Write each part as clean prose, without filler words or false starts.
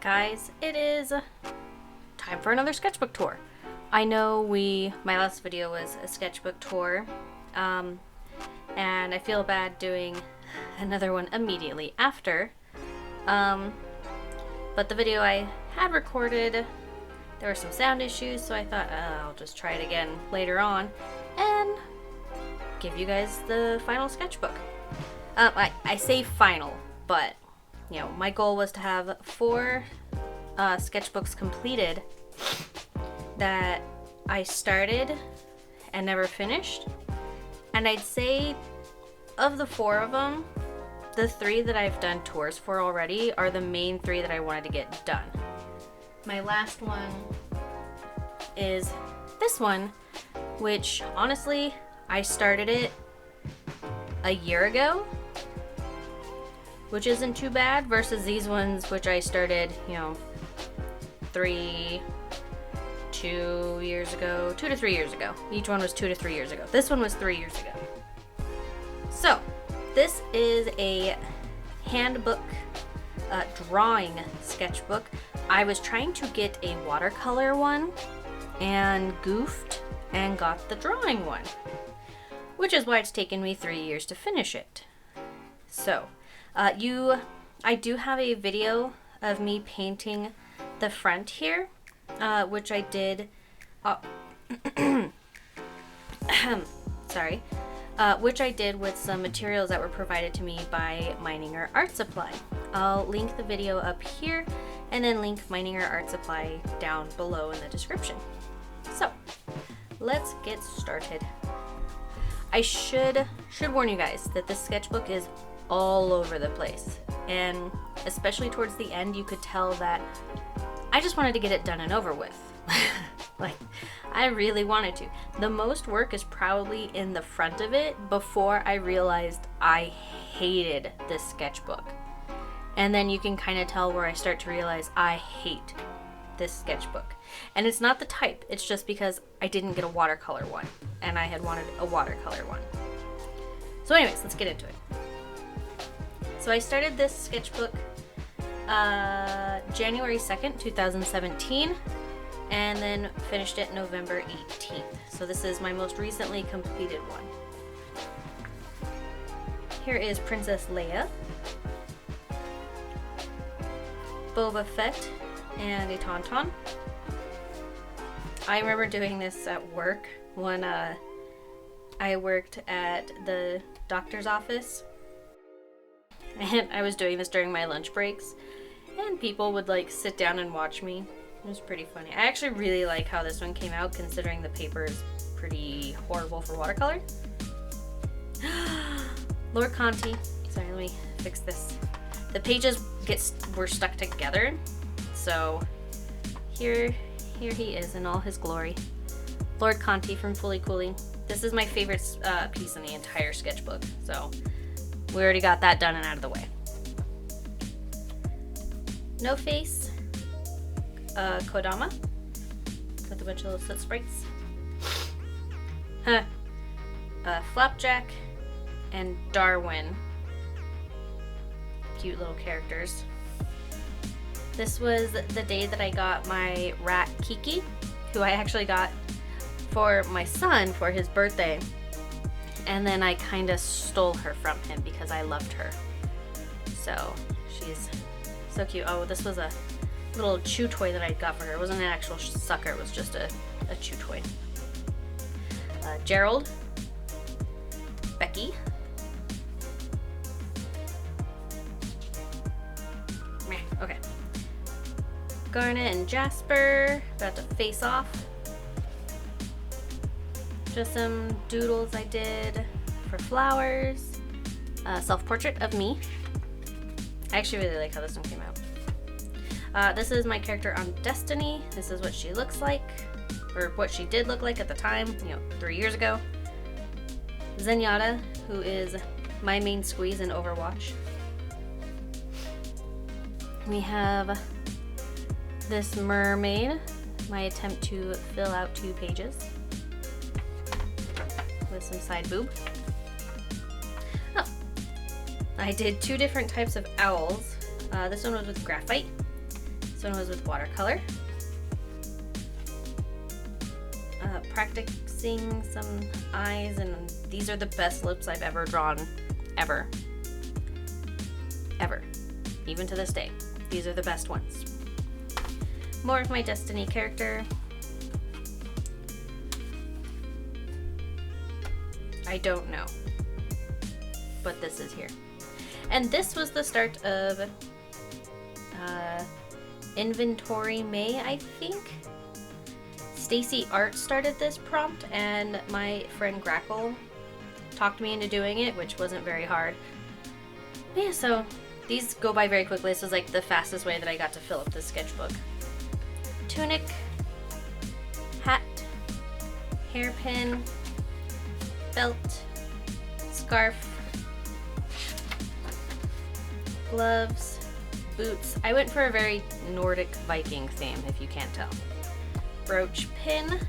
guys, it is time for another sketchbook tour. I know my last video was a sketchbook tour, and I feel bad doing another one immediately after, but the video I had recorded, there were some sound issues, so I thought I'll just try it again later on and give you guys the final sketchbook. I say final, but you know, my goal was to have 4 sketchbooks completed that I started and never finished. And I'd say of the 4 of them, the 3 that I've done tours for already are the main 3 that I wanted to get done. My last one is this one, which honestly, I started it a year ago, which isn't too bad, versus these ones which I started, you know, 2 to 3 years ago. Each one was 2 to 3 years ago. This one was 3 years ago. So, this is a handbook drawing sketchbook. I was trying to get a watercolor one and goofed and got the drawing one, which is why it's taken me 3 years to finish it. So, I do have a video of me painting the front here, which I did, which I did with some materials that were provided to me by Meininger Art Supply. I'll link the video up here and then link Meininger Art Supply down below in the description. So, let's get started. I should warn you guys that this sketchbook is all over the place, and especially towards the end you could tell that I just wanted to get it done and over with. Like, I really wanted to. The most work is probably in the front of it before I realized I hated this sketchbook. And then you can kind of tell where I start to realize I hate this sketchbook. And it's not the type, it's just because I didn't get a watercolor one, and I had wanted a watercolor one. So anyways, let's get into it. So I started this sketchbook January 2nd, 2017, and then finished it November 18th. So this is my most recently completed one. Here is Princess Leia, Boba Fett, and a Tauntaun. I remember doing this at work when I worked at the doctor's office, and I was doing this during my lunch breaks, and people would like sit down and watch me. It was pretty funny. I actually really like how this one came out, considering the paper is pretty horrible for watercolor. Lord Conti. Sorry, let me fix this. The pages were stuck together, so here he is in all his glory. Lord Conti from Fully Cooley. This is my favorite piece in the entire sketchbook, so we already got that done and out of the way. No Face, Kodama, with a bunch of little soot sprites. Flapjack, and Darwin. Cute little characters. This was the day that I got my rat Kiki, who I actually got for my son for his birthday. And then I kind of stole her from him because I loved her. So she's so cute. Oh, this was a little chew toy that I got for her. It wasn't an actual sucker, it was just a chew toy. Gerald, Becky, okay, Garnet and Jasper about to face off. Just some doodles I did for flowers. Self-portrait of me. I actually really like how this one came out. This is my character on Destiny. This is what she looks like, or what she did look like at the time, 3 years ago. Zenyatta, who is my main squeeze in Overwatch. We have this mermaid, my attempt to fill out 2 pages. With some side boob. Oh, I did 2 different types of owls. This one was with graphite, so one was with watercolor. Practicing some eyes, and these are the best lips I've ever drawn, ever. Even to this day, these are the best ones. More of my Destiny character. I don't know, but this is here. And this was the start of Inventory May, I think. Stacy Art started this prompt, and my friend Grackle talked me into doing it, which wasn't very hard. But yeah, so these go by very quickly. This was like the fastest way that I got to fill up this sketchbook. Tunic, hat, hairpin, belt, scarf, gloves, boots. I went for a very Nordic Viking theme, if you can't tell. Brooch, pin,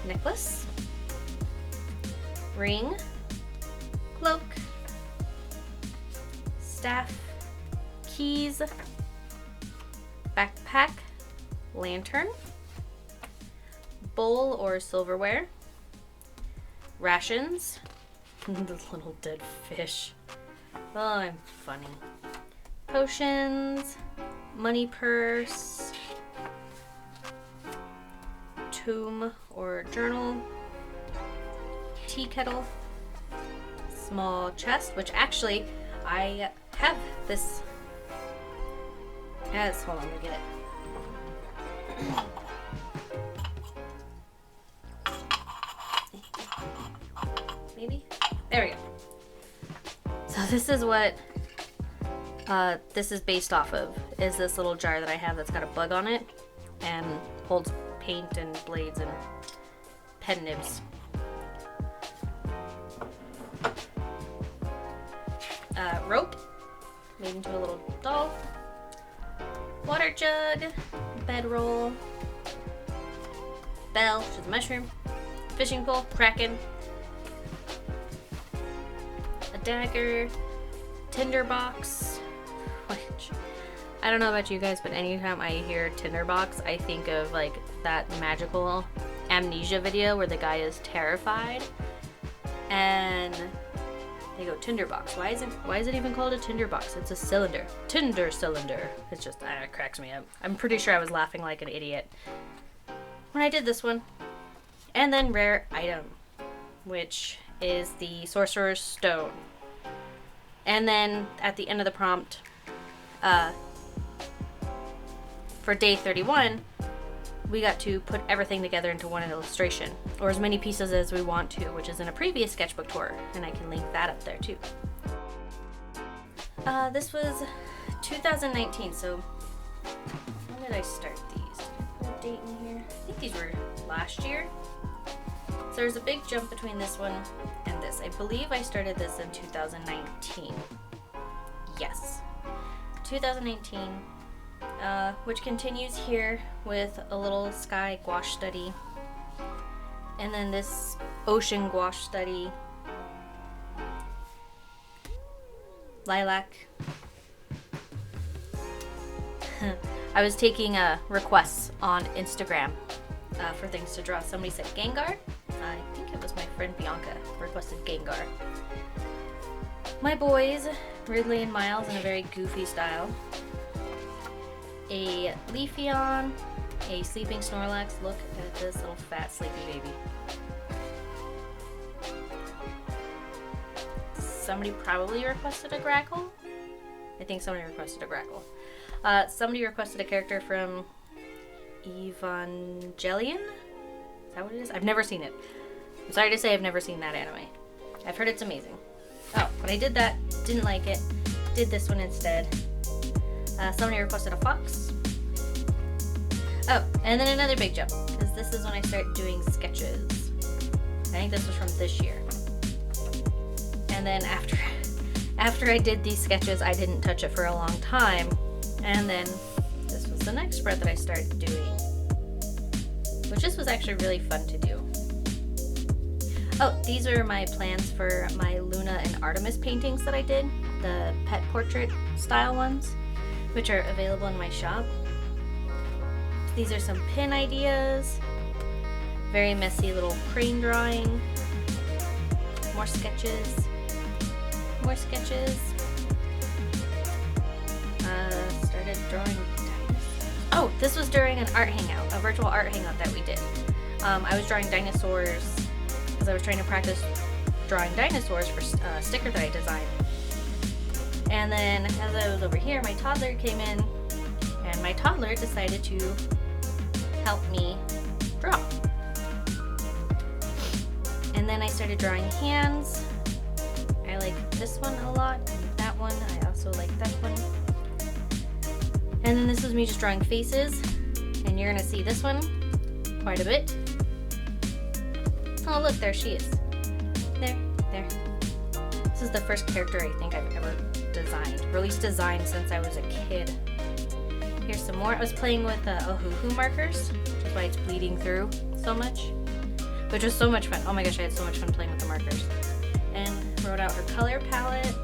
necklace, ring, cloak, staff, keys, backpack, lantern, bowl or silverware, rations, the little dead fish. Oh, I'm funny. Potions, money purse, tome or journal, tea kettle, small chest, which actually I have this as, hold on, let me get it. Maybe? There we go. So this is what this is based off of, is this little jar that I have that's got a bug on it and holds paint and blades and pen nibs. Rope made into a little doll, water jug, bedroll, bell, which is a mushroom, fishing pole, kraken, a dagger, tinderbox, which I don't know about you guys, but anytime I hear tinderbox, I think of like that magical Amnesia video where the guy is terrified and they go tinderbox. Why is it even called a tinderbox? It's a cylinder. Tinder cylinder. It's just, it cracks me up. I'm pretty sure I was laughing like an idiot when I did this one. And then rare item, which is the Sorcerer's Stone. And then at the end of the prompt, for day 31, we got to put everything together into one illustration, or as many pieces as we want to, which is in a previous sketchbook tour, and I can link that up there too. This was 2019, so when did I start these? Did I put a date in here? I think these were last year. So there's a big jump between this one and this. I believe I started this in 2019. Yes, 2019. Which continues here with a little sky gouache study, and then this ocean gouache study, lilac. I was taking requests on Instagram for things to draw. Somebody said Gengar. I think it was my friend Bianca requested Gengar. My boys, Ridley and Miles, in a very goofy style. A Leafeon, a sleeping Snorlax. Look at this little fat sleepy baby. Somebody probably requested a Grackle. I think somebody requested a Grackle. Somebody requested a character from Evangelion? Is that what it is? I've never seen it. I'm sorry to say I've never seen that anime. I've heard it's amazing. Oh, but I did that, didn't like it, did this one instead. Somebody requested a fox. Oh, and then another big jump, because this is when I started doing sketches. I think this was from this year. And then after I did these sketches, I didn't touch it for a long time. And then this was the next spread that I started doing, which this was actually really fun to do. Oh, these are my plans for my Luna and Artemis paintings that I did, the pet portrait style ones, which are available in my shop. These are some pin ideas. Very messy little crane drawing. More sketches. More sketches. Started drawing. Oh, this was during an art hangout, a virtual art hangout that we did. I was drawing dinosaurs because I was trying to practice drawing dinosaurs for a sticker that I designed. And then as I was over here, my toddler came in, and my toddler decided to help me draw. And then I started drawing hands. I like this one a lot, and that one. I also like that one. And then this was me just drawing faces, and you're gonna see this one quite a bit. Oh look, there she is. There. This is the first character I think I've ever designed, or at least designed since I was a kid. Here's some more. I was playing with Ohuhu markers, which is why it's bleeding through so much, which was so much fun. Oh my gosh, I had so much fun playing with the markers. And wrote out her color palette.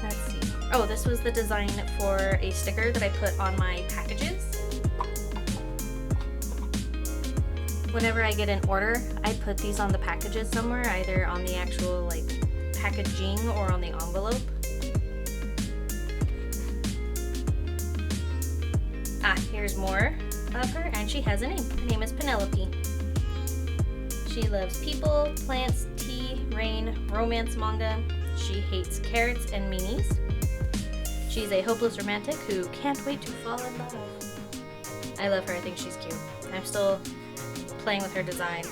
Let's see. Oh, this was the design for a sticker that I put on my packages. Whenever I get an order, I put these on the packages somewhere, either on the actual like packaging or on the envelope. Ah, here's more of her, and she has a name. Her name is Penelope. She loves people, plants, tea, rain, romance manga. She hates carrots and meanies. She's a hopeless romantic who can't wait to fall in love. I love her. I think she's cute. I'm still playing with her design.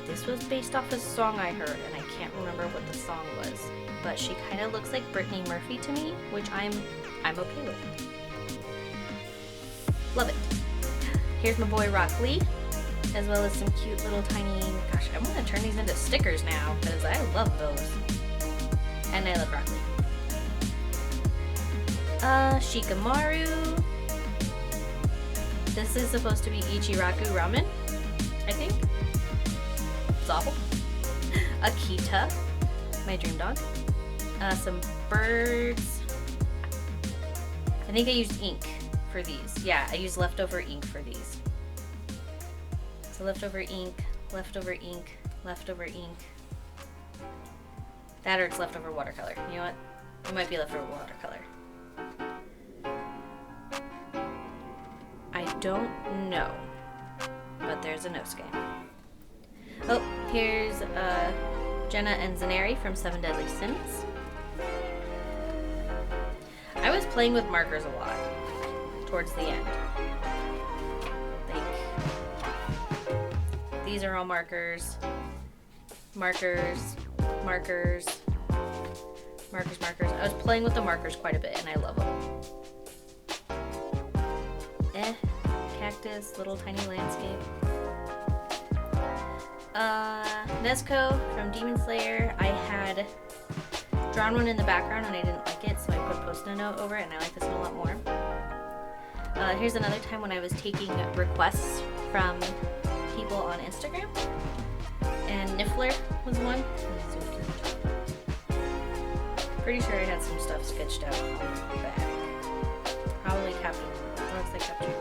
This was based off a song I heard, and I can't remember what the song was, but she kind of looks like Brittany Murphy to me, which I'm okay with. Love it. Here's my boy Rock Lee, as well as some cute little tiny, gosh, I want to turn these into stickers now, because I love those. And I love Rock Lee. Shikamaru. This is supposed to be Ichiraku Ramen, I think. It's awful. Akita, my dream dog. Some birds. I think I used ink for these. Yeah, I used leftover ink for these. So leftover ink, leftover ink, leftover ink. That or it's leftover watercolor. You know what? It might be leftover watercolor. I don't know, but there's a Nosuke. Oh, here's Jenna and Zaneri from 7 Deadly Sins. I was playing with markers a lot towards the end. Like, these are all markers. Markers. Markers. Markers, markers. I was playing with the markers quite a bit, and I love them. Cactus, little tiny landscape. Nezuko from Demon Slayer. I had drawn one in the background and I didn't like it, so I put a post-it note over it, and I like this one a lot more. Here's another time when I was taking requests from people on Instagram, and Niffler was one. Pretty sure I had some stuff sketched out on the back. Probably Captain. Looks like Captain.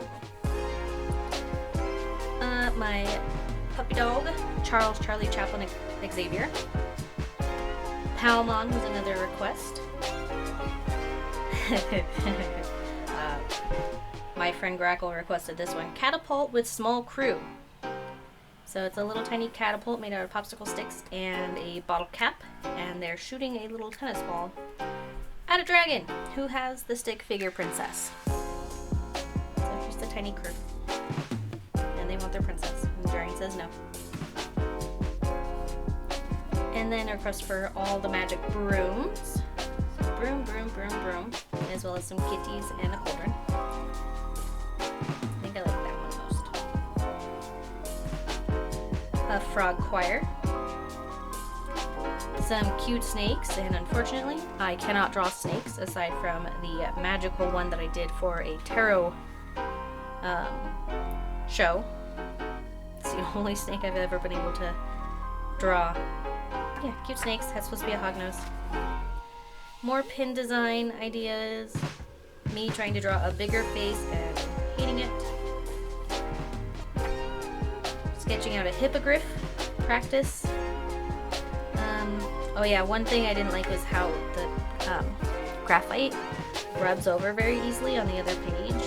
My puppy dog, Charles Charlie Chaplin Xavier. Palmon was another request. My friend Grackle requested this one. Catapult with small crew. So it's a little tiny catapult made out of popsicle sticks and a bottle cap, and they're shooting a little tennis ball at a dragon who has the stick figure princess. So here's the tiny crew. And they want their princess. And the dragon says no. And then a request for all the magic brooms. So broom, broom, broom, broom. As well as some kitties and a cauldron. I think I like that one most. A frog choir. Some cute snakes, and unfortunately I cannot draw snakes aside from the magical one that I did for a tarot show. It's the only snake I've ever been able to draw. Yeah, cute snakes. That's supposed to be a hognose. more pin design ideas. Me trying to draw a bigger face and hating it. Sketching out a hippogriff practice. Oh yeah, one thing I didn't like was how the graphite rubs over very easily on the other page.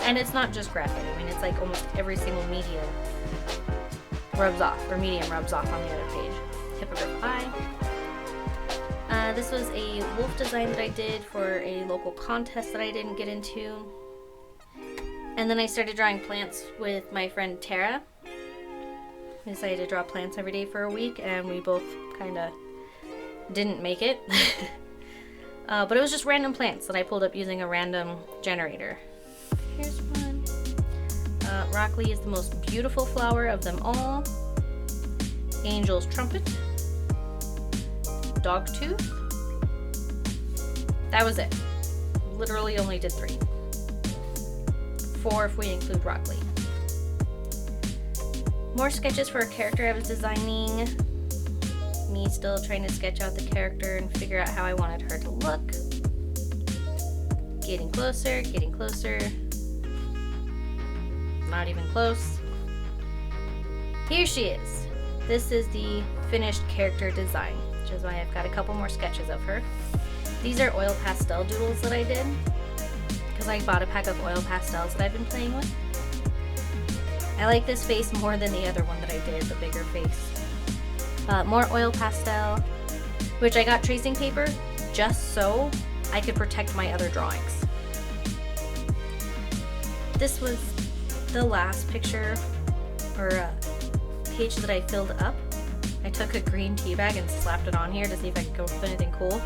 And it's not just graphite, I mean it's like almost every single media rubs off, or medium rubs off on the other page. Hippogriff eye. This was a wolf design that I did for a local contest that I didn't get into. And then I started drawing plants with my friend Tara. We decided to draw plants every day for a week, and we both kind of didn't make it. But it was just random plants that I pulled up using a random generator. Here's one. Broccoli is the most beautiful flower of them all. Angel's trumpet. Dogtooth. That was it. Literally only did 3. 4 if we include broccoli. More sketches for a character I was designing. Me still trying to sketch out the character and figure out how I wanted her to look. Getting closer, getting closer. Not even close. Here she is. This is the finished character design, which is why I've got a couple more sketches of her. These are oil pastel doodles that I did, because I bought a pack of oil pastels that I've been playing with. I like this face more than the other one that I did, the bigger face. More oil pastel, which I got tracing paper just so I could protect my other drawings. This was the last picture, or page that I filled up. I took a green tea bag and slapped it on here to see if I could go with anything cool.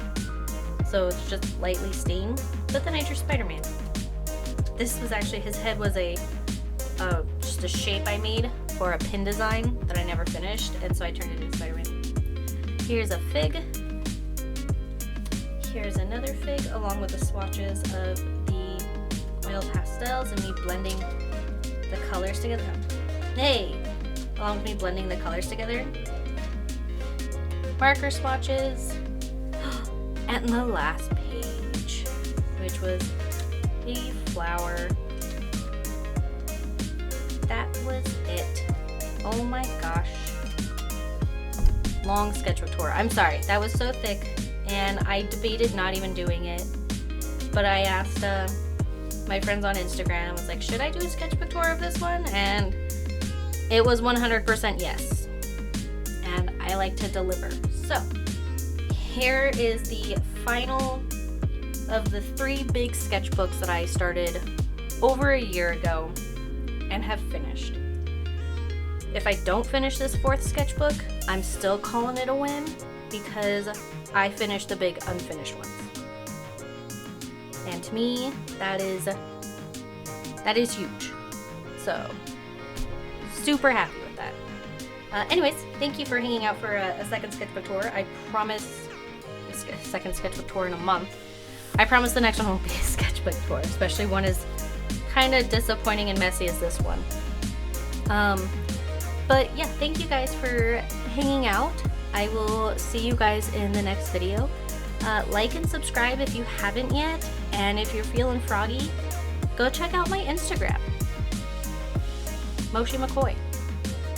So it's just lightly stained, but then I drew Spider-Man. This was actually, his head was just a shape I made for a pin design that I never finished, and so I turned it into Spider-Man. Here's a fig. Here's another fig, along with the swatches of the oil pastels and me blending the colors together. Hey! Along with me blending the colors together. Marker swatches. And the last page, which was the flower. That was it. Oh my gosh. Long sketchbook tour. I'm sorry, that was so thick, and I debated not even doing it. But I asked my friends on Instagram, I was like, should I do a sketchbook tour of this one? And it was 100% yes. And I like to deliver. So, here is the final of the 3 big sketchbooks that I started over a year ago and have finished. If I don't finish this 4th sketchbook, I'm still calling it a win because I finished the big unfinished ones. And to me, that is huge. So, super happy with that. Anyways, thank you for hanging out for a second sketchbook tour. I promise, a second sketchbook tour in a month. I promise the next one won't be a sketchbook tour, especially one as kind of disappointing and messy as this one. But yeah, thank you guys for hanging out. I will see you guys in the next video. Like and subscribe if you haven't yet, and if you're feeling froggy, go check out my Instagram, Moshy McCoy,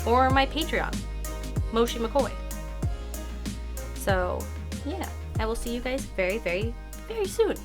or my Patreon, Moshy McCoy. So yeah, I will see you guys very, very, very soon.